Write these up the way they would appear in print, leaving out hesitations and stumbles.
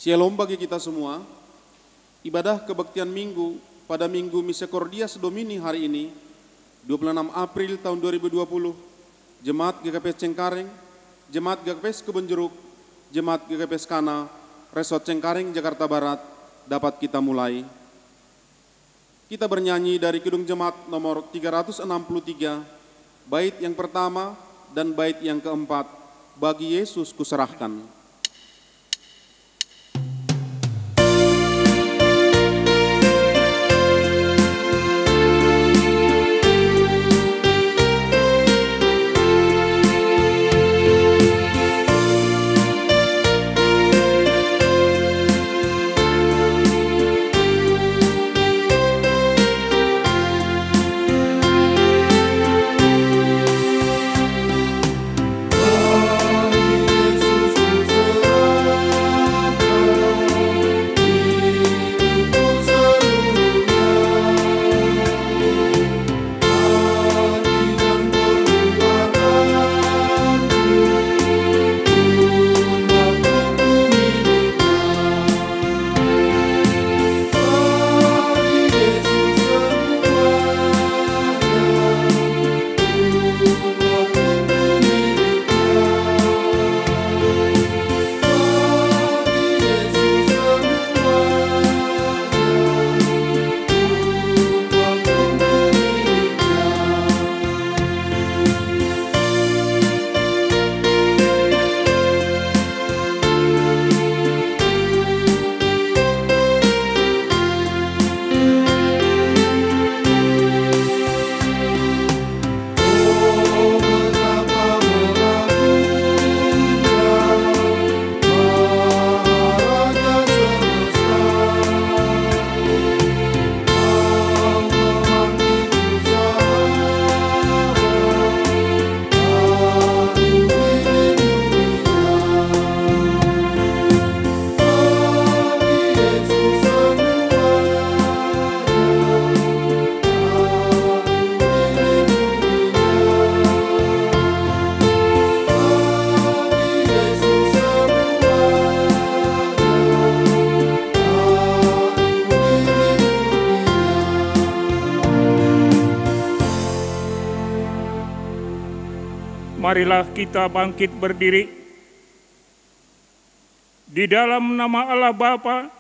Shalom bagi kita semua. Ibadah kebaktian Minggu pada Minggu Misericordias Domini hari ini, 26 April tahun 2020, Jemaat GKPS Cengkareng, Jemaat GKPS Kebonjeruk, Jemaat GKPS Kana, Resort Cengkareng, Jakarta Barat, dapat kita mulai. Kita bernyanyi dari Kidung Jemaat nomor 363, bait yang pertama dan bait yang keempat, bagi Yesus kuserahkan. Marilah kita bangkit berdiri. Di dalam nama Allah Bapa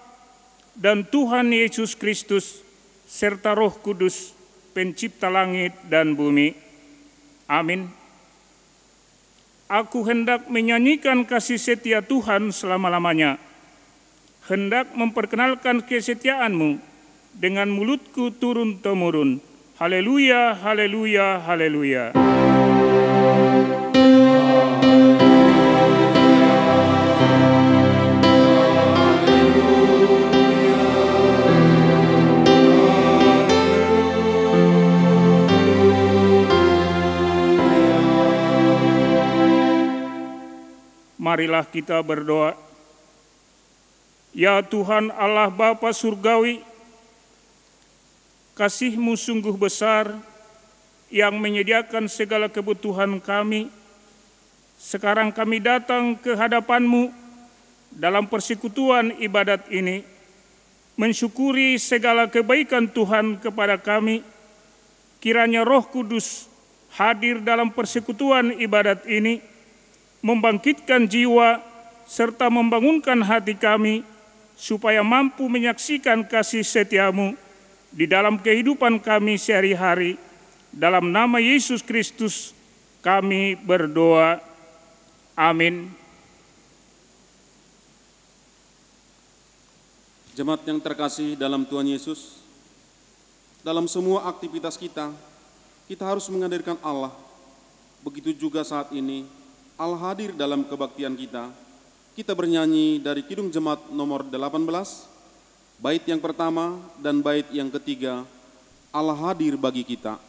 dan Tuhan Yesus Kristus, serta Roh Kudus, pencipta langit dan bumi. Amin. Aku hendak menyanyikan kasih setia Tuhan selama-lamanya. Hendak memperkenalkan kesetiaan-Mu dengan mulutku turun-temurun. Haleluya, haleluya, haleluya. Marilah kita berdoa. Ya Tuhan Allah Bapa Surgawi, kasih-Mu sungguh besar yang menyediakan segala kebutuhan kami. Sekarang kami datang ke hadapan-Mu dalam persekutuan ibadat ini, mensyukuri segala kebaikan Tuhan kepada kami. Kiranya Roh Kudus hadir dalam persekutuan ibadat ini, membangkitkan jiwa serta membangunkan hati kami, supaya mampu menyaksikan kasih setia-Mu di dalam kehidupan kami sehari-hari. Dalam nama Yesus Kristus kami berdoa. Amin. Jemaat yang terkasih dalam Tuhan Yesus, dalam semua aktivitas kita harus menghadirkan Allah. Begitu juga saat ini, Allah hadir dalam kebaktian kita. Kita bernyanyi dari Kidung Jemaat nomor 18, bait yang pertama dan bait yang ketiga, Allah hadir bagi kita.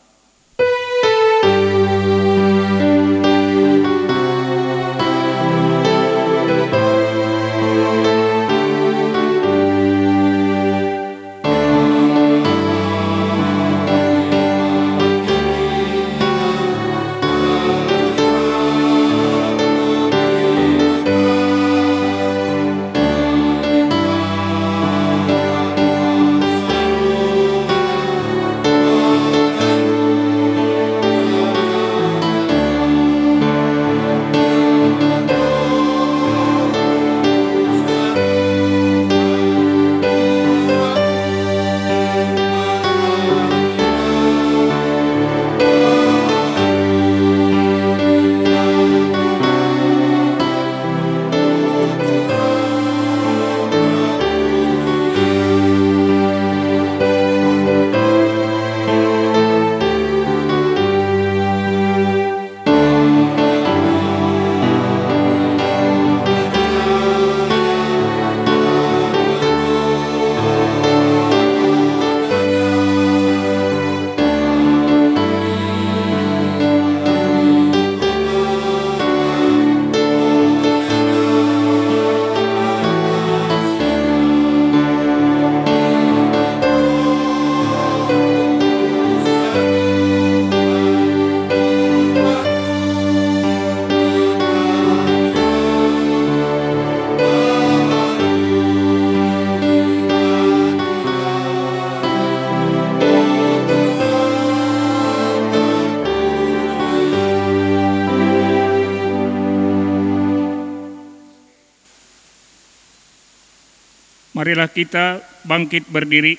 Marilah kita bangkit berdiri.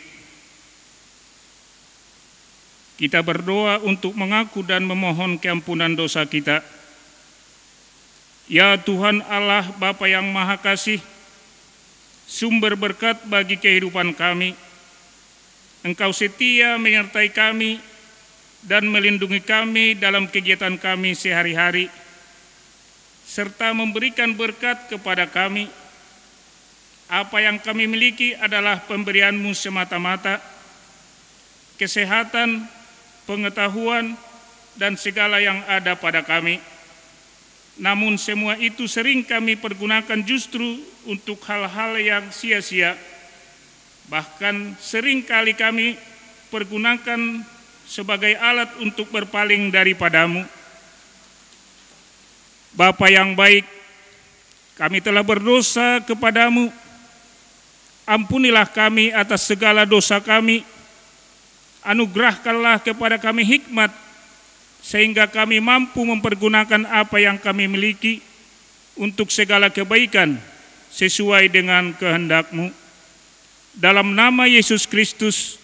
Kita berdoa untuk mengaku dan memohon keampunan dosa kita. Ya Tuhan Allah Bapa yang Maha Kasih, sumber berkat bagi kehidupan kami, Engkau setia menyertai kami dan melindungi kami dalam kegiatan kami sehari-hari, serta memberikan berkat kepada kami. Apa yang kami miliki adalah pemberian-Mu semata-mata, kesehatan, pengetahuan, dan segala yang ada pada kami. Namun semua itu sering kami pergunakan justru untuk hal-hal yang sia-sia. Bahkan sering kali kami pergunakan sebagai alat untuk berpaling daripada-Mu. Bapa yang baik, kami telah berdosa kepada-Mu. Ampunilah kami atas segala dosa kami. Anugerahkanlah kepada kami hikmat, sehingga kami mampu mempergunakan apa yang kami miliki untuk segala kebaikan sesuai dengan kehendak-Mu. Dalam nama Yesus Kristus,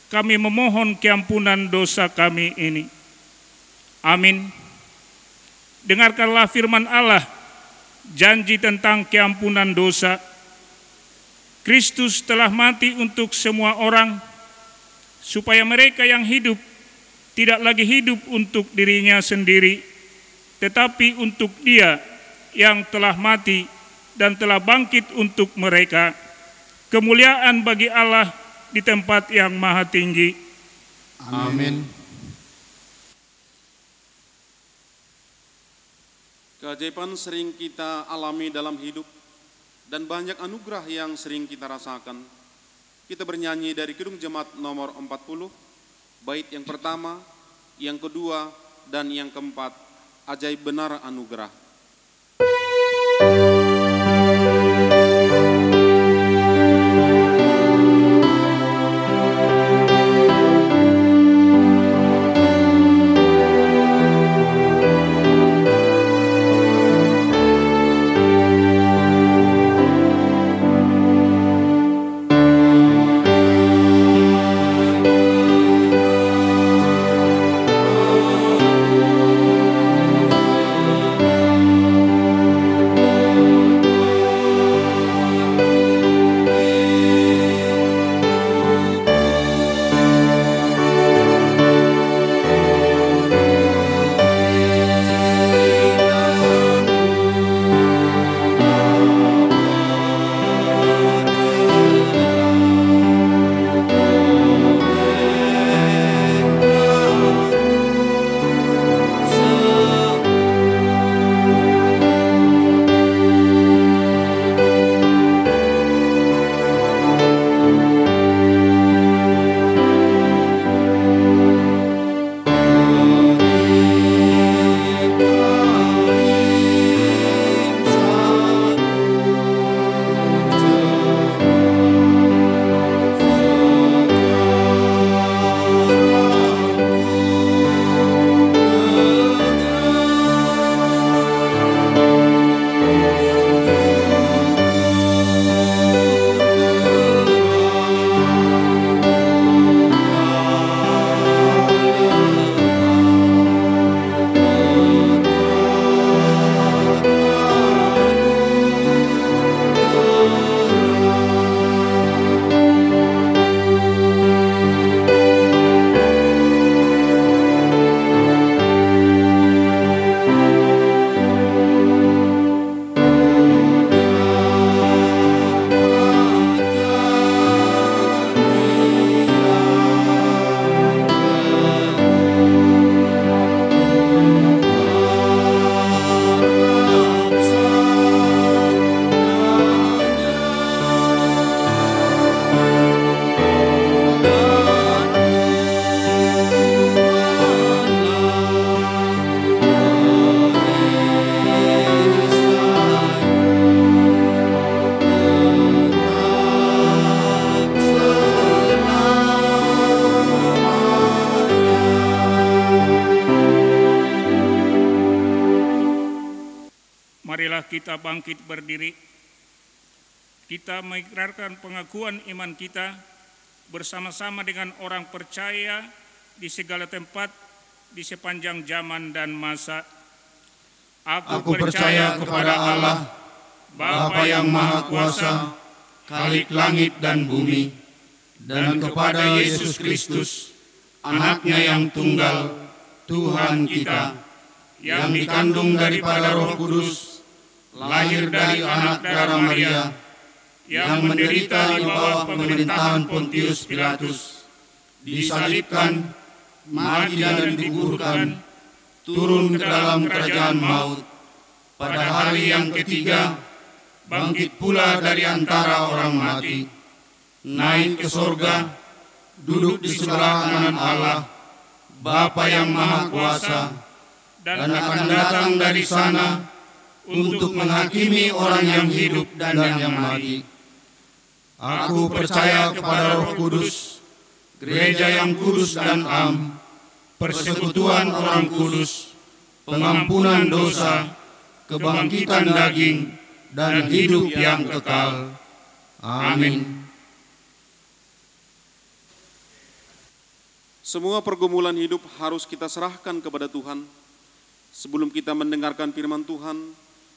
kami memohon keampunan dosa kami ini. Amin. Dengarkanlah firman Allah, janji tentang keampunan dosa. Kristus telah mati untuk semua orang, supaya mereka yang hidup tidak lagi hidup untuk dirinya sendiri, tetapi untuk Dia yang telah mati dan telah bangkit untuk mereka. Kemuliaan bagi Allah di tempat yang maha tinggi. Amin. Keajaiban sering kita alami dalam hidup dan banyak anugerah yang sering kita rasakan. Kita bernyanyi dari Kidung Jemaat nomor 40, bait yang pertama, yang kedua, dan yang keempat, ajaib benar anugerah. Kita bangkit berdiri. kita mengikrarkan pengakuan iman kita bersama-sama dengan orang percaya di segala tempat di sepanjang zaman dan masa. Aku percaya kepada Allah, Bapa yang Maha Kuasa, Khalik langit dan bumi, dan kepada Yesus Kristus, Anaknya yang tunggal, Tuhan kita, yang dikandung daripada Roh Kudus, lahir dari anak darah Maria, yang menderita di bawah pemerintahan Pontius Pilatus, disalibkan, mati dan dikuburkan, turun ke dalam kerajaan maut, pada hari yang ketiga, bangkit pula dari antara orang mati, naik ke sorga, duduk di sebelah kanan Allah, Bapa yang Maha Kuasa, dan akan datang dari sana untuk menghakimi orang yang hidup dan yang mati. Aku percaya kepada Roh Kudus, gereja yang kudus dan am, persekutuan orang kudus, pengampunan dosa, kebangkitan daging, dan hidup yang kekal. Amin. Semua pergumulan hidup harus kita serahkan kepada Tuhan. Sebelum kita mendengarkan firman Tuhan,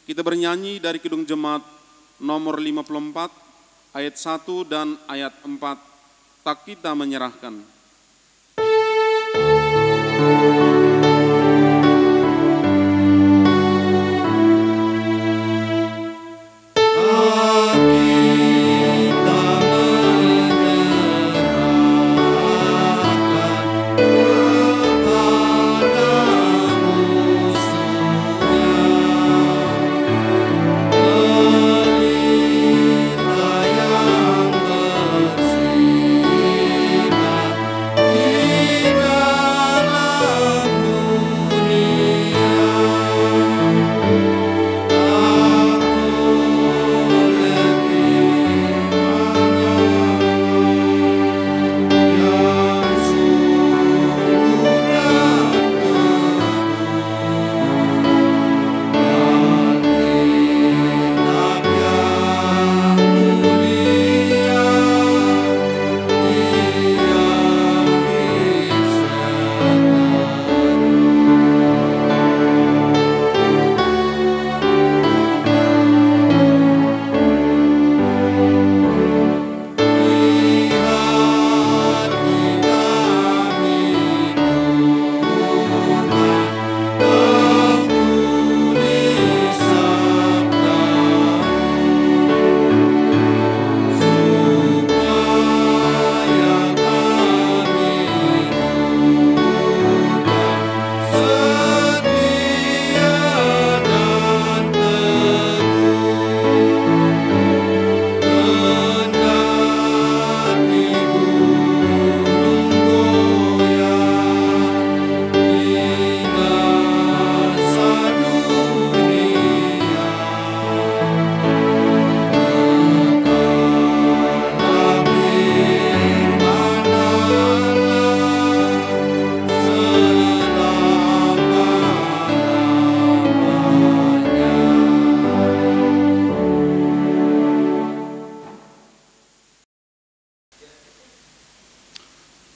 kita bernyanyi dari Kidung Jemaat nomor 54, ayat 1 dan ayat 4, tak kita menyerahkan.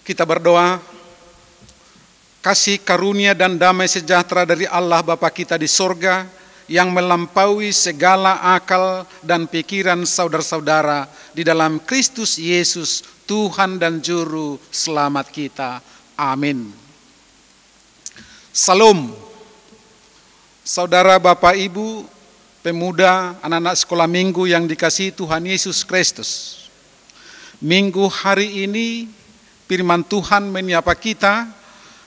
Kita berdoa, kasih karunia dan damai sejahtera dari Allah Bapa kita di sorga yang melampaui segala akal dan pikiran saudara-saudara di dalam Kristus Yesus, Tuhan dan Juru Selamat kita. Amin. Salam, saudara Bapak Ibu, pemuda, anak-anak sekolah minggu yang dikasihi Tuhan Yesus Kristus. Minggu hari ini firman Tuhan menyapa kita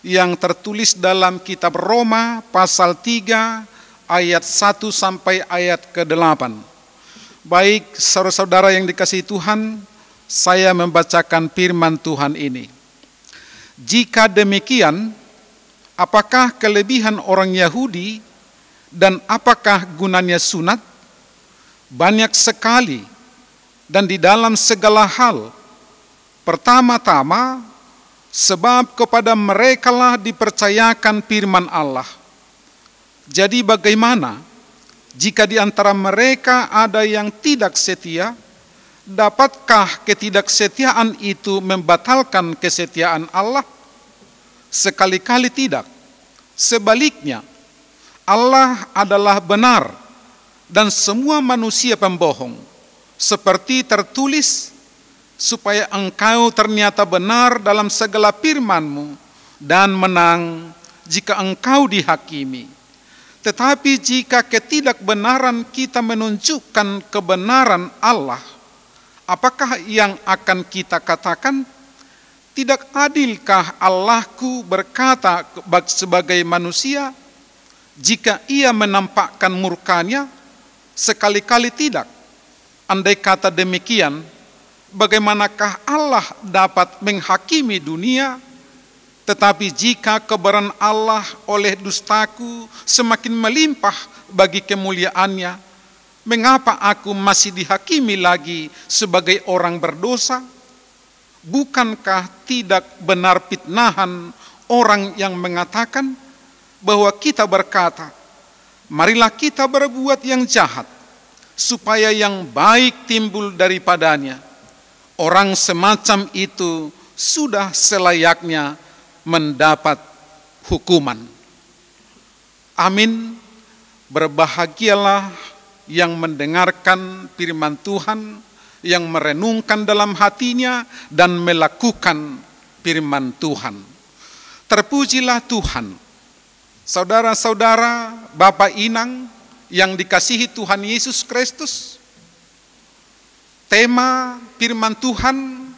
yang tertulis dalam kitab Roma pasal 3 ayat 1 sampai ayat ke-8. Baik saudara-saudara yang dikasihi Tuhan, saya membacakan firman Tuhan ini. Jika demikian, apakah kelebihan orang Yahudi dan apakah gunanya sunat? Banyak sekali dan di dalam segala hal. Pertama-tama, sebab kepada merekalah dipercayakan firman Allah. Jadi bagaimana jika di antara mereka ada yang tidak setia? Dapatkah ketidaksetiaan itu membatalkan kesetiaan Allah? Sekali-kali tidak. Sebaliknya, Allah adalah benar dan semua manusia pembohong. Seperti tertulis, supaya engkau ternyata benar dalam segala firman-Mu dan menang jika engkau dihakimi. Tetapi jika ketidakbenaran kita menunjukkan kebenaran Allah, apakah yang akan kita katakan? Tidak adilkah Allahku berkata sebagai manusia jika ia menampakkan murkanya? Sekali-kali tidak. Andai kata demikian, bagaimanakah Allah dapat menghakimi dunia? Tetapi jika kebenaran Allah oleh dustaku semakin melimpah bagi kemuliaannya, mengapa aku masih dihakimi lagi sebagai orang berdosa? Bukankah tidak benar fitnahan orang yang mengatakan bahwa kita berkata, marilah kita berbuat yang jahat, supaya yang baik timbul daripadanya. Orang semacam itu sudah selayaknya mendapat hukuman. Amin. Berbahagialah yang mendengarkan firman Tuhan, yang merenungkan dalam hatinya dan melakukan firman Tuhan. Terpujilah Tuhan. Saudara-saudara, Bapak Inang yang dikasihi Tuhan Yesus Kristus, tema firman Tuhan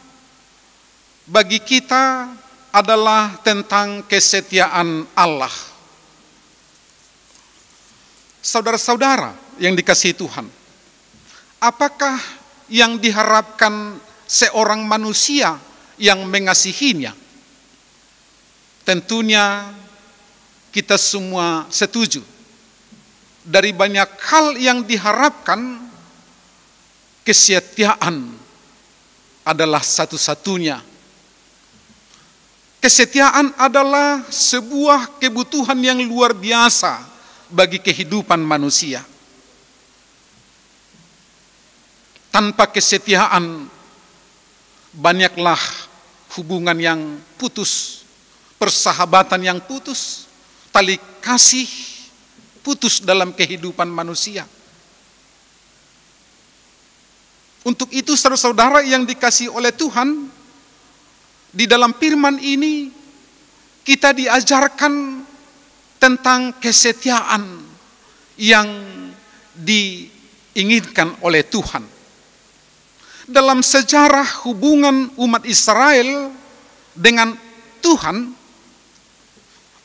bagi kita adalah tentang kesetiaan Allah. Saudara-saudara yang dikasihi Tuhan, apakah yang diharapkan seorang manusia yang mengasihinya? Tentunya kita semua setuju. Dari banyak hal yang diharapkan, kesetiaan adalah satu-satunya. Kesetiaan adalah sebuah kebutuhan yang luar biasa bagi kehidupan manusia. Tanpa kesetiaan, banyaklah hubungan yang putus, persahabatan yang putus, tali kasih putus dalam kehidupan manusia. Untuk itu saudara-saudara yang dikasihi oleh Tuhan, di dalam firman ini kita diajarkan tentang kesetiaan yang diinginkan oleh Tuhan. Dalam sejarah hubungan umat Israel dengan Tuhan,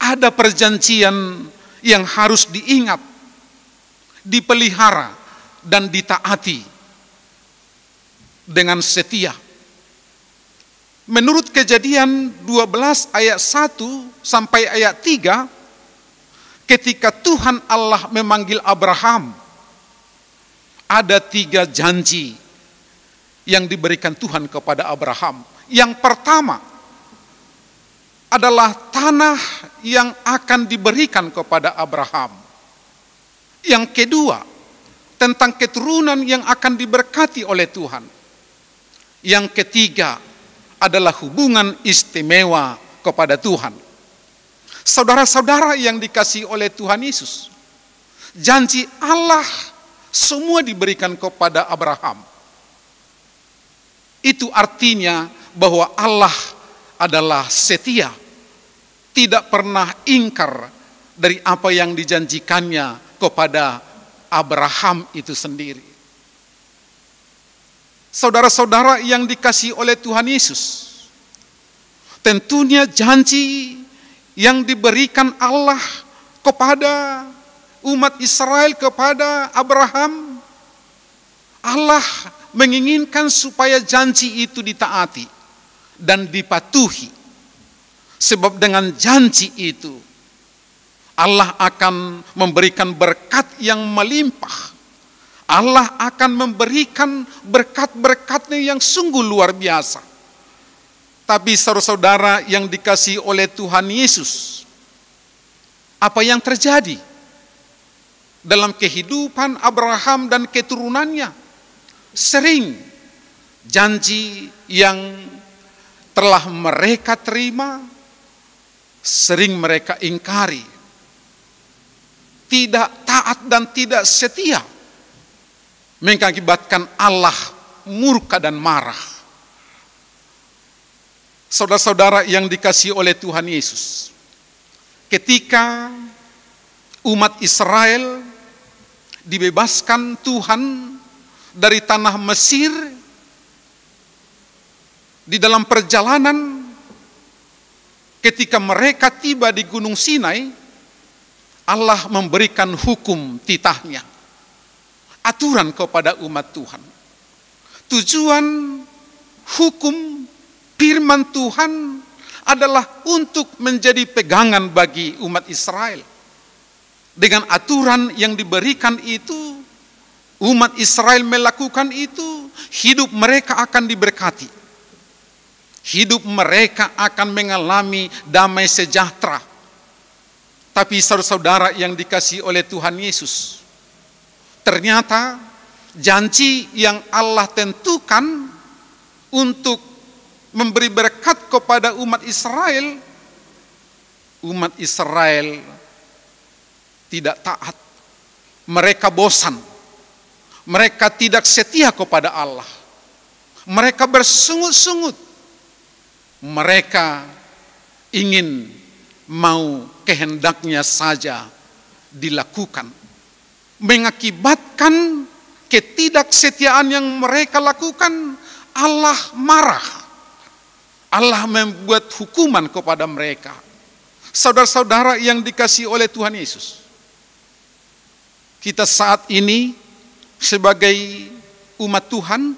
ada perjanjian yang harus diingat, dipelihara, dan ditaati dengan setia. Menurut Kejadian 12 ayat 1 sampai ayat 3, ketika Tuhan Allah memanggil Abraham, ada 3 janji yang diberikan Tuhan kepada Abraham. Yang pertama adalah tanah yang akan diberikan kepada Abraham. Yang kedua, tentang keturunan yang akan diberkati oleh Tuhan. Yang ketiga adalah hubungan istimewa kepada Tuhan. Saudara-saudara yang dikasihi oleh Tuhan Yesus, janji Allah semua diberikan kepada Abraham. Itu artinya bahwa Allah adalah setia, tidak pernah ingkar dari apa yang dijanjikannya kepada Abraham itu sendiri. Saudara-saudara yang dikasihi oleh Tuhan Yesus, tentunya janji yang diberikan Allah kepada umat Israel, kepada Abraham, Allah menginginkan supaya janji itu ditaati dan dipatuhi. Sebab dengan janji itu Allah akan memberikan berkat yang melimpah. Allah akan memberikan berkat-berkatnya yang sungguh luar biasa. Tapi saudara-saudara yang dikasihi oleh Tuhan Yesus, apa yang terjadi dalam kehidupan Abraham dan keturunannya? Sering janji yang telah mereka terima sering mereka ingkari, tidak taat dan tidak setia, mengakibatkan Allah murka dan marah. Saudara-saudara yang dikasihi oleh Tuhan Yesus, ketika umat Israel dibebaskan Tuhan dari tanah Mesir, di dalam perjalanan ketika mereka tiba di Gunung Sinai, Allah memberikan hukum titahnya, aturan kepada umat Tuhan. Tujuan hukum firman Tuhan adalah untuk menjadi pegangan bagi umat Israel. Dengan aturan yang diberikan itu, umat Israel melakukan itu, hidup mereka akan diberkati. Hidup mereka akan mengalami damai sejahtera. Tapi saudara-saudara yang dikasihi oleh Tuhan Yesus, ternyata janji yang Allah tentukan untuk memberi berkat kepada umat Israel tidak taat. Mereka bosan. Mereka tidak setia kepada Allah. Mereka bersungut-sungut. Mereka ingin mau kehendaknya saja dilakukan, mengakibatkan ketidaksetiaan yang mereka lakukan. Allah marah, Allah membuat hukuman kepada mereka. Saudara-saudara yang dikasihi oleh Tuhan Yesus, kita saat ini sebagai umat Tuhan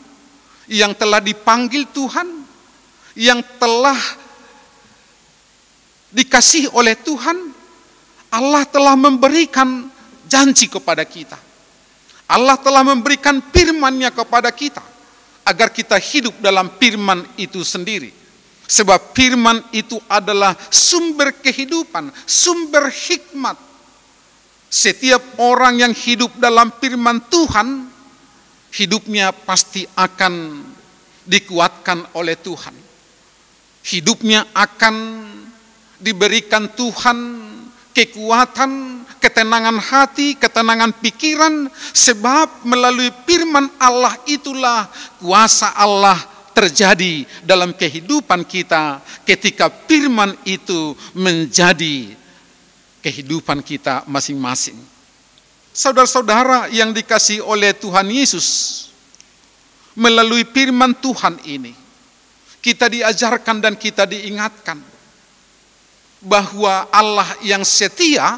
yang telah dipanggil Tuhan, yang telah dikasihi oleh Tuhan, Allah telah memberikan janji kepada kita. Allah telah memberikan firman-Nya kepada kita agar kita hidup dalam firman itu sendiri. Sebab firman itu adalah sumber kehidupan, sumber hikmat. Setiap orang yang hidup dalam firman Tuhan, hidupnya pasti akan dikuatkan oleh Tuhan. Hidupnya akan diberikan Tuhan kekuatan, ketenangan hati, ketenangan pikiran, sebab melalui firman Allah itulah kuasa Allah terjadi dalam kehidupan kita ketika firman itu menjadi kehidupan kita masing-masing. Saudara-saudara yang dikasihi oleh Tuhan Yesus, melalui firman Tuhan ini kita diajarkan dan kita diingatkan bahwa Allah yang setia,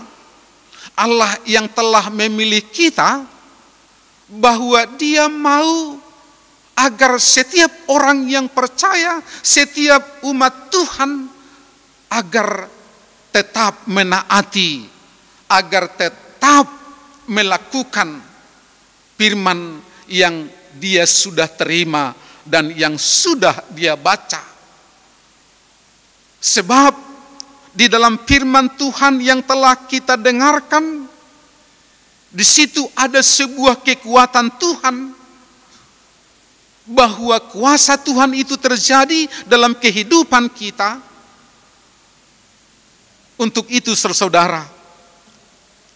Allah yang telah memilih kita, bahwa Dia mau agar setiap orang yang percaya, setiap umat Tuhan, agar tetap menaati, agar tetap melakukan firman yang dia sudah terima dan yang sudah dia baca. Sebab di dalam firman Tuhan yang telah kita dengarkan, di situ ada sebuah kekuatan Tuhan, bahwa kuasa Tuhan itu terjadi dalam kehidupan kita. Untuk itu saudara,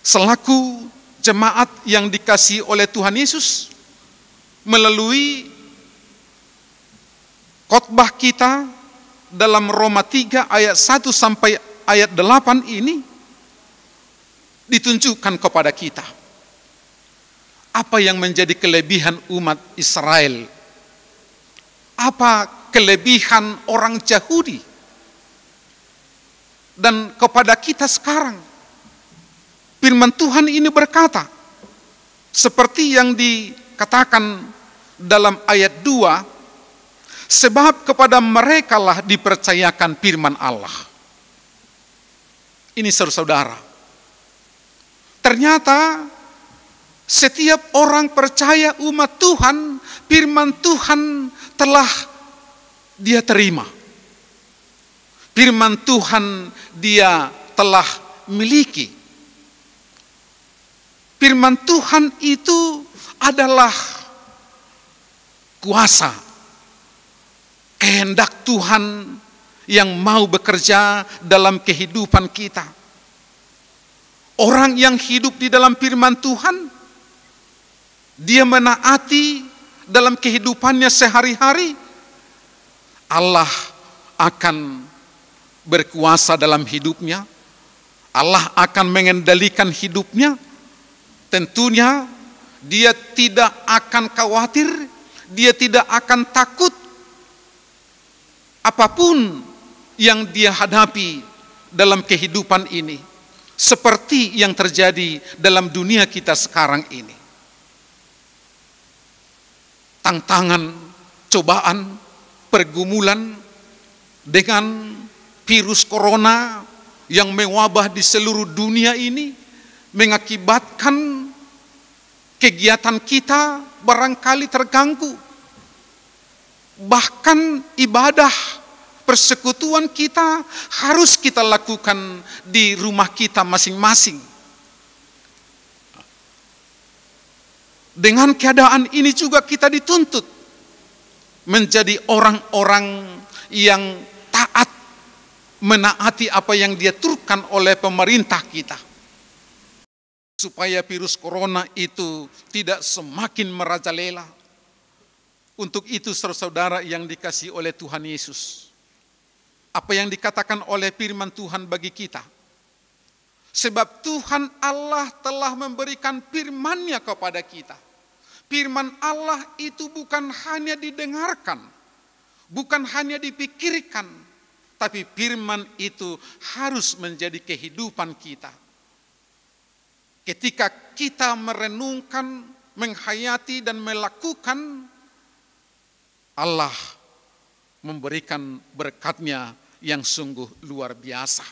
selaku jemaat yang dikasihi oleh Tuhan Yesus, melalui khotbah kita dalam Roma 3 ayat 1 sampai ayat 8 ini ditunjukkan kepada kita apa yang menjadi kelebihan umat Israel, apa kelebihan orang Yahudi. Dan kepada kita sekarang, firman Tuhan ini berkata, seperti yang dikatakan dalam ayat 2, sebab kepada merekalah dipercayakan firman Allah. Ini saudara, ternyata setiap orang percaya umat Tuhan, firman Tuhan telah dia terima. Firman Tuhan dia telah miliki. Firman Tuhan itu adalah kuasa kehendak Tuhan yang mau bekerja dalam kehidupan kita. Orang yang hidup di dalam firman Tuhan, dia menaati dalam kehidupannya sehari-hari, Allah akan berkuasa dalam hidupnya. Allah akan mengendalikan hidupnya. Tentunya dia tidak akan khawatir, dia tidak akan takut apapun yang dia hadapi dalam kehidupan ini, seperti yang terjadi dalam dunia kita sekarang ini. Tantangan, cobaan, pergumulan dengan virus corona yang mewabah di seluruh dunia ini mengakibatkan kegiatan kita barangkali terganggu. Bahkan ibadah persekutuan kita harus kita lakukan di rumah kita masing-masing. Dengan keadaan ini juga kita dituntut menjadi orang-orang yang taat, menaati apa yang diaturkan oleh pemerintah kita, supaya virus corona itu tidak semakin merajalela. Untuk itu saudara-saudara yang dikasihi oleh Tuhan Yesus, apa yang dikatakan oleh firman Tuhan bagi kita, sebab Tuhan Allah telah memberikan firman-Nya kepada kita. Firman Allah itu bukan hanya didengarkan, bukan hanya dipikirkan, tapi firman itu harus menjadi kehidupan kita. Ketika kita merenungkan, menghayati dan melakukan, Allah memberikan berkat-Nya yang sungguh luar biasa.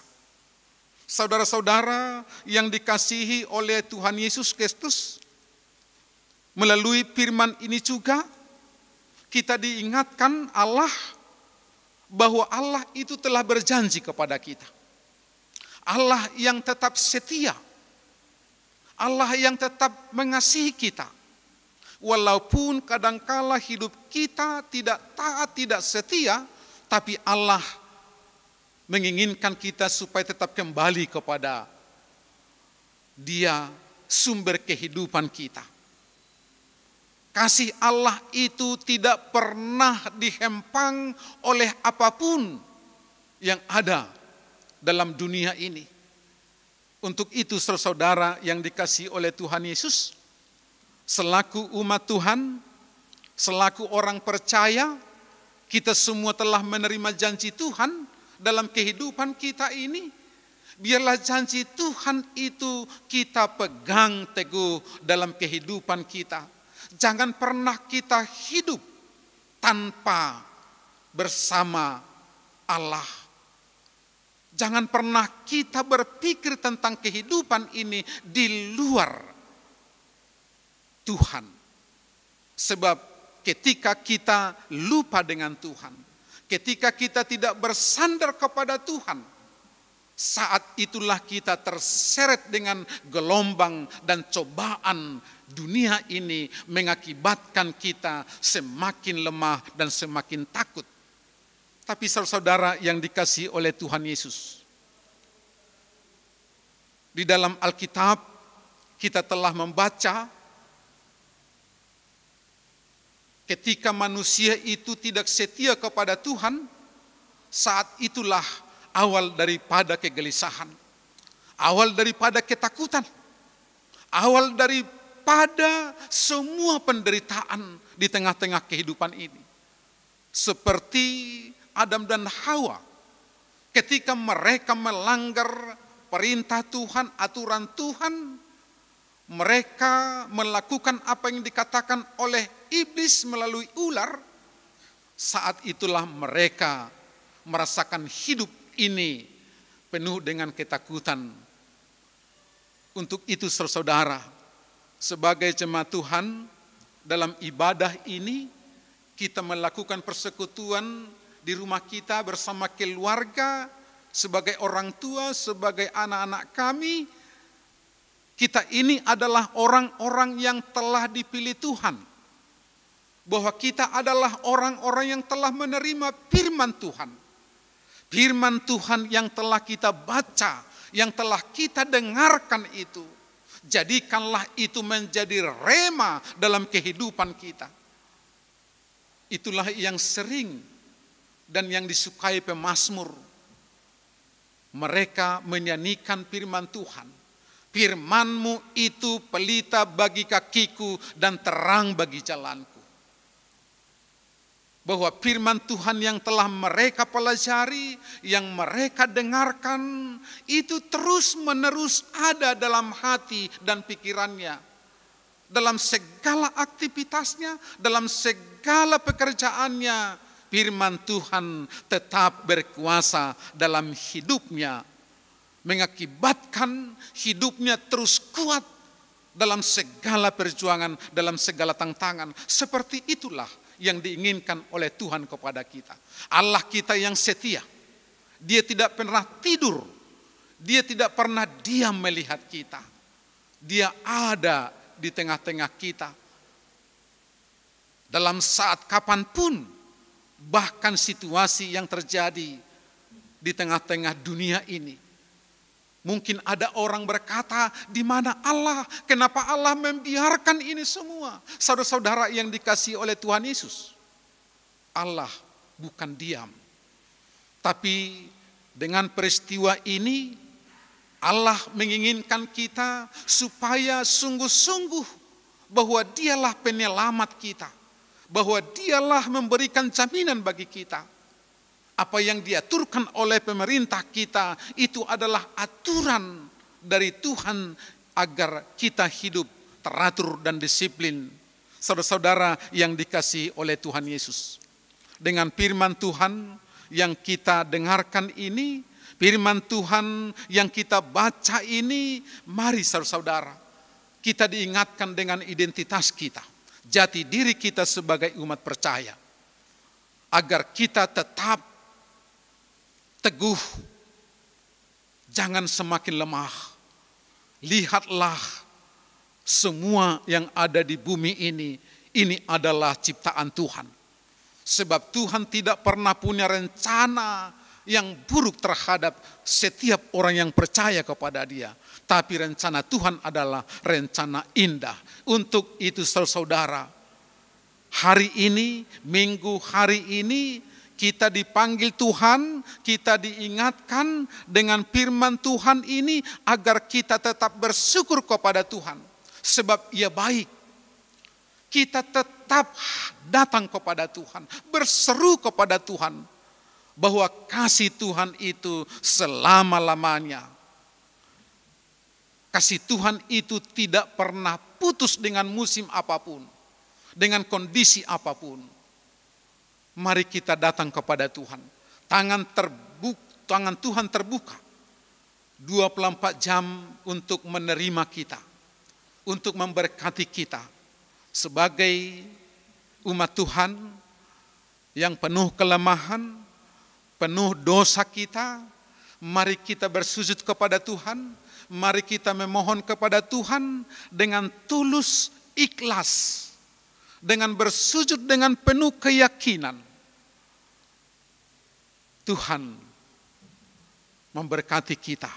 Saudara-saudara yang dikasihi oleh Tuhan Yesus Kristus, melalui firman ini juga kita diingatkan Allah bahwa Allah itu telah berjanji kepada kita. Allah yang tetap setia, Allah yang tetap mengasihi kita. Walaupun kadangkala hidup kita tidak taat, tidak setia, tapi Allah menginginkan kita supaya tetap kembali kepada Dia, sumber kehidupan kita. Kasih Allah itu tidak pernah dihempang oleh apapun yang ada dalam dunia ini. Untuk itu saudara yang dikasihi oleh Tuhan Yesus, selaku umat Tuhan, selaku orang percaya, kita semua telah menerima janji Tuhan dalam kehidupan kita ini. Biarlah janji Tuhan itu kita pegang teguh dalam kehidupan kita. Jangan pernah kita hidup tanpa bersama Allah. Jangan pernah kita berpikir tentang kehidupan ini di luar Tuhan. Sebab ketika kita lupa dengan Tuhan, ketika kita tidak bersandar kepada Tuhan, saat itulah kita terseret dengan gelombang dan cobaan dunia ini, mengakibatkan kita semakin lemah dan semakin takut. Tapi saudara yang dikasihi oleh Tuhan Yesus, di dalam Alkitab kita telah membaca ketika manusia itu tidak setia kepada Tuhan, saat itulah awal daripada kegelisahan, awal daripada ketakutan, awal daripada semua penderitaan di tengah-tengah kehidupan ini. Seperti Adam dan Hawa, ketika mereka melanggar perintah Tuhan, aturan Tuhan, mereka melakukan apa yang dikatakan oleh iblis melalui ular. Saat itulah mereka merasakan hidup ini penuh dengan ketakutan. Untuk itu saudara, sebagai jemaat Tuhan, dalam ibadah ini kita melakukan persekutuan di rumah kita bersama keluarga, sebagai orang tua, sebagai anak-anak kami. Kita ini adalah orang-orang yang telah dipilih Tuhan. bahwa kita adalah orang-orang yang telah menerima firman Tuhan. Firman Tuhan yang telah kita baca, yang telah kita dengarkan itu. Jadikanlah itu menjadi rema dalam kehidupan kita. Itulah yang sering dan yang disukai pemazmur. Mereka menyanyikan firman Tuhan. Firman-Mu itu pelita bagi kakiku dan terang bagi jalanku. Bahwa firman Tuhan yang telah mereka pelajari, yang mereka dengarkan, itu terus-menerus ada dalam hati dan pikirannya. Dalam segala aktivitasnya, dalam segala pekerjaannya, firman Tuhan tetap berkuasa dalam hidupnya, mengakibatkan hidupnya terus kuat dalam segala perjuangan, dalam segala tantangan. Seperti itulah yang diinginkan oleh Tuhan kepada kita. Allah kita yang setia. Dia tidak pernah tidur. Dia tidak pernah diam melihat kita. Dia ada di tengah-tengah kita. Dalam saat kapanpun, bahkan situasi yang terjadi di tengah-tengah dunia ini. Mungkin ada orang berkata, di mana Allah? Kenapa Allah membiarkan ini semua? Saudara-saudara yang dikasihi oleh Tuhan Yesus, Allah bukan diam. Tapi dengan peristiwa ini, Allah menginginkan kita supaya sungguh-sungguh bahwa Dialah penyelamat kita. Bahwa Dialah memberikan jaminan bagi kita. Apa yang diaturkan oleh pemerintah kita itu adalah aturan dari Tuhan agar kita hidup teratur dan disiplin. Saudara-saudara yang dikasihi oleh Tuhan Yesus. Dengan firman Tuhan yang kita dengarkan ini, firman Tuhan yang kita baca ini, mari saudara-saudara, kita diingatkan dengan identitas kita, jati diri kita sebagai umat percaya, agar kita tetap teguh, jangan semakin lemah. Lihatlah semua yang ada di bumi ini adalah ciptaan Tuhan. Sebab Tuhan tidak pernah punya rencana yang buruk terhadap setiap orang yang percaya kepada Dia. Tapi rencana Tuhan adalah rencana indah. Untuk itu saudara, hari ini, minggu hari ini, kita dipanggil Tuhan, kita diingatkan dengan firman Tuhan ini agar kita tetap bersyukur kepada Tuhan. Sebab Ia baik. Kita tetap datang kepada Tuhan, berseru kepada Tuhan. Bahwa kasih Tuhan itu selama-lamanya. Kasih Tuhan itu tidak pernah putus dengan musim apapun, dengan kondisi apapun. Mari kita datang kepada Tuhan. Tangan Tuhan terbuka 24 jam untuk menerima kita, untuk memberkati kita sebagai umat Tuhan yang penuh kelemahan, penuh dosa kita. Mari kita bersujud kepada Tuhan, mari kita memohon kepada Tuhan dengan tulus, ikhlas, dengan bersujud dengan penuh keyakinan. Tuhan memberkati kita,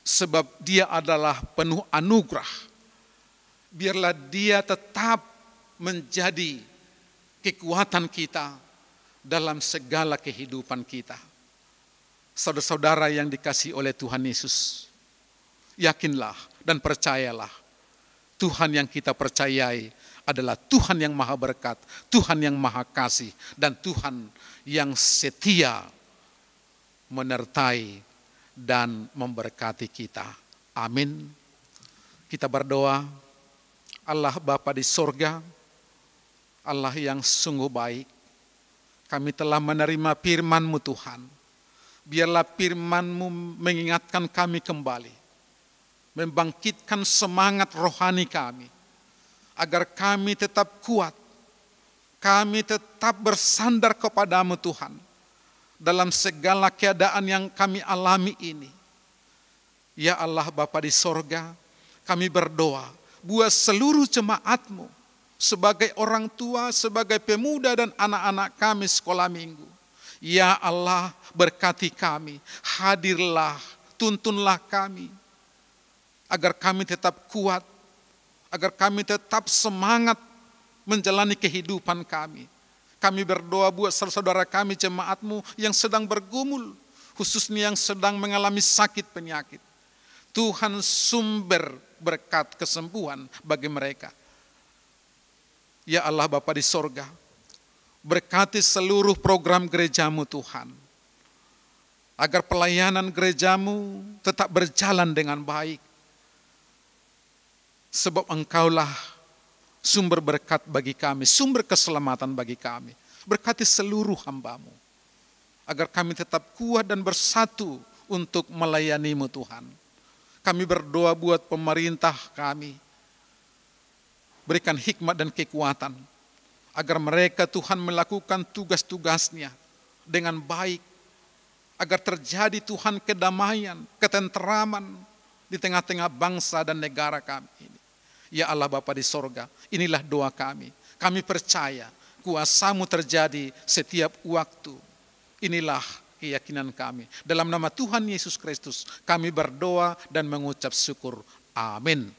sebab Dia adalah penuh anugerah. Biarlah Dia tetap menjadi kekuatan kita dalam segala kehidupan kita. Saudara-saudara yang dikasihi oleh Tuhan Yesus, yakinlah dan percayalah, Tuhan yang kita percayai adalah Tuhan yang maha berkat, Tuhan yang maha kasih, dan Tuhan yang setia menyertai dan memberkati kita. Amin. Kita berdoa. Allah Bapa di sorga, Allah yang sungguh baik, kami telah menerima firman-Mu Tuhan. Biarlah firman-Mu mengingatkan kami kembali, membangkitkan semangat rohani kami, agar kami tetap kuat, kami tetap bersandar kepada-Mu Tuhan, dalam segala keadaan yang kami alami ini. Ya Allah Bapa di sorga, kami berdoa buat seluruh jemaat-Mu, sebagai orang tua, sebagai pemuda dan anak-anak kami sekolah minggu. Ya Allah, berkati kami, hadirlah, tuntunlah kami, agar kami tetap kuat, agar kami tetap semangat menjalani kehidupan kami. Kami berdoa buat saudara kami, jemaat-Mu yang sedang bergumul, khususnya yang sedang mengalami sakit penyakit. Tuhan sumber berkat kesembuhan bagi mereka. Ya Allah Bapa di sorga, berkati seluruh program gereja-Mu Tuhan, agar pelayanan gereja-Mu tetap berjalan dengan baik. Sebab Engkaulah sumber berkat bagi kami, sumber keselamatan bagi kami. Berkati seluruh hamba-Mu, agar kami tetap kuat dan bersatu untuk melayani-Mu Tuhan. Kami berdoa buat pemerintah kami, berikan hikmat dan kekuatan, agar mereka Tuhan melakukan tugas-tugasnya dengan baik, agar terjadi Tuhan kedamaian, ketenteraman di tengah-tengah bangsa dan negara kami ini. Ya Allah Bapa di sorga, inilah doa kami. Kami percaya kuasa-Mu terjadi setiap waktu. Inilah keyakinan kami. Dalam nama Tuhan Yesus Kristus kami berdoa dan mengucap syukur. Amin.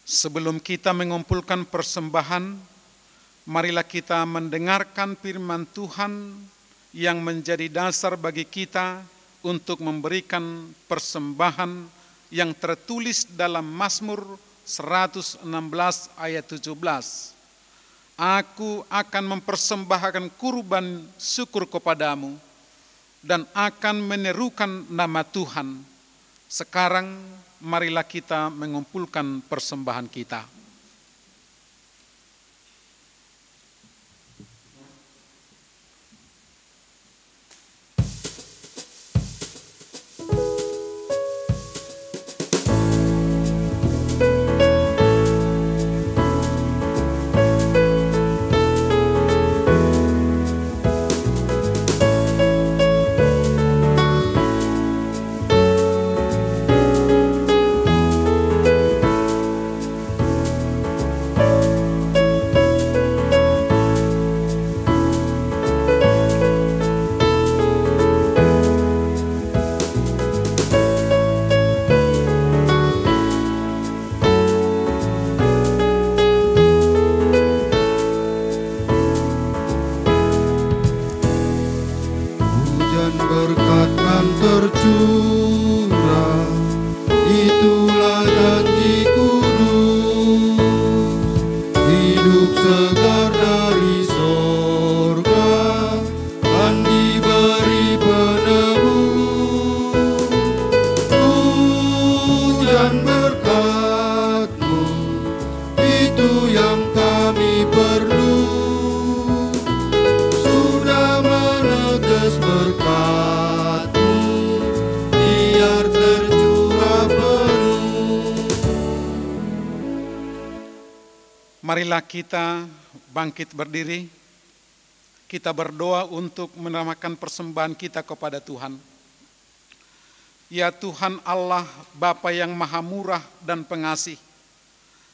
Sebelum kita mengumpulkan persembahan, marilah kita mendengarkan firman Tuhan yang menjadi dasar bagi kita untuk memberikan persembahan yang tertulis dalam Mazmur 116 ayat 17. Aku akan mempersembahkan kurban syukur kepadamu dan akan menerukan nama Tuhan. Sekarang marilah kita mengumpulkan persembahan kita. Marilah kita bangkit berdiri, kita berdoa untuk menyerahkan persembahan kita kepada Tuhan. Ya Tuhan Allah, Bapa yang maha murah dan pengasih,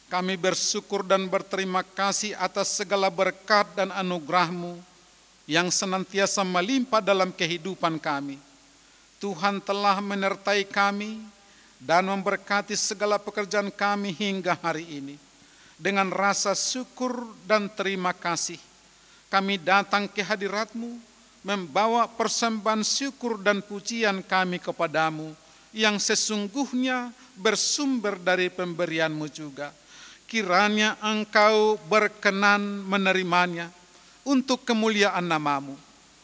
kami bersyukur dan berterima kasih atas segala berkat dan anugerah-Mu yang senantiasa melimpah dalam kehidupan kami. Tuhan telah menyertai kami dan memberkati segala pekerjaan kami hingga hari ini. Dengan rasa syukur dan terima kasih, kami datang ke hadirat-Mu, membawa persembahan syukur dan pujian kami kepadamu, yang sesungguhnya bersumber dari pemberian-Mu juga. Kiranya Engkau berkenan menerimanya untuk kemuliaan nama-Mu.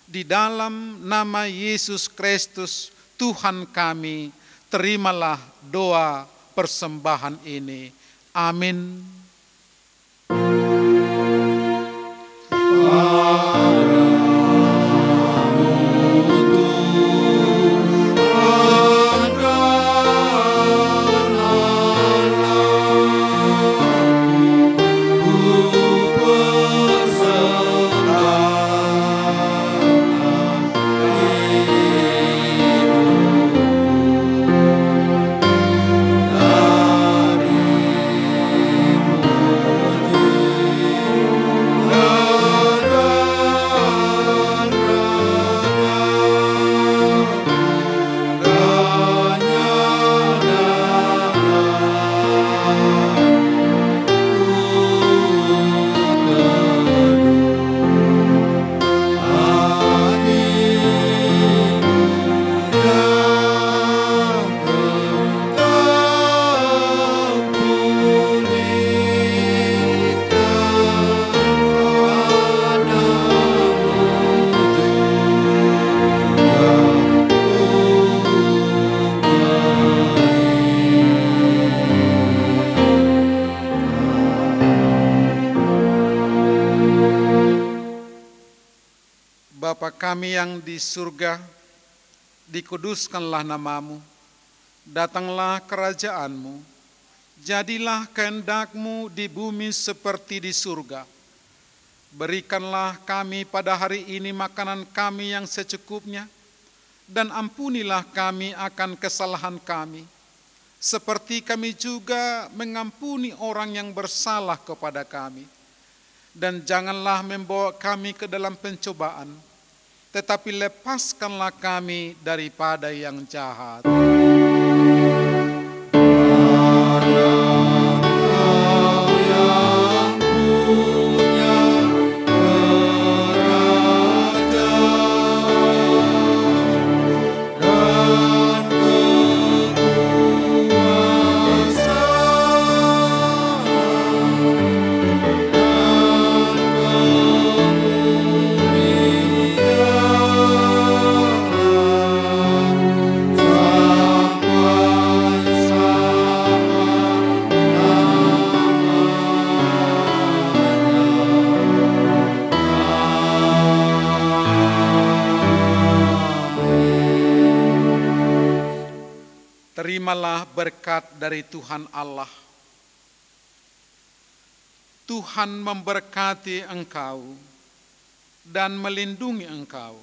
Di dalam nama Yesus Kristus, Tuhan kami, terimalah doa persembahan ini. Amin. Bapa kami yang di surga, dikuduskanlah namamu, datanglah kerajaanmu, jadilah kehendak-Mu di bumi seperti di surga. Berikanlah kami pada hari ini makanan kami yang secukupnya, dan ampunilah kami akan kesalahan kami, seperti kami juga mengampuni orang yang bersalah kepada kami. Dan janganlah membawa kami ke dalam pencobaan, tetapi lepaskanlah kami daripada yang jahat. Terimalah berkat dari Tuhan Allah. Tuhan memberkati engkau dan melindungi engkau.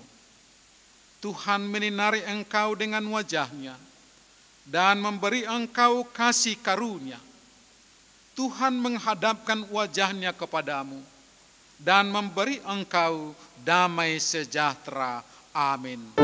Tuhan menyinari engkau dengan wajah-Nya dan memberi engkau kasih karunia. Tuhan menghadapkan wajah-Nya kepadamu dan memberi engkau damai sejahtera. Amin.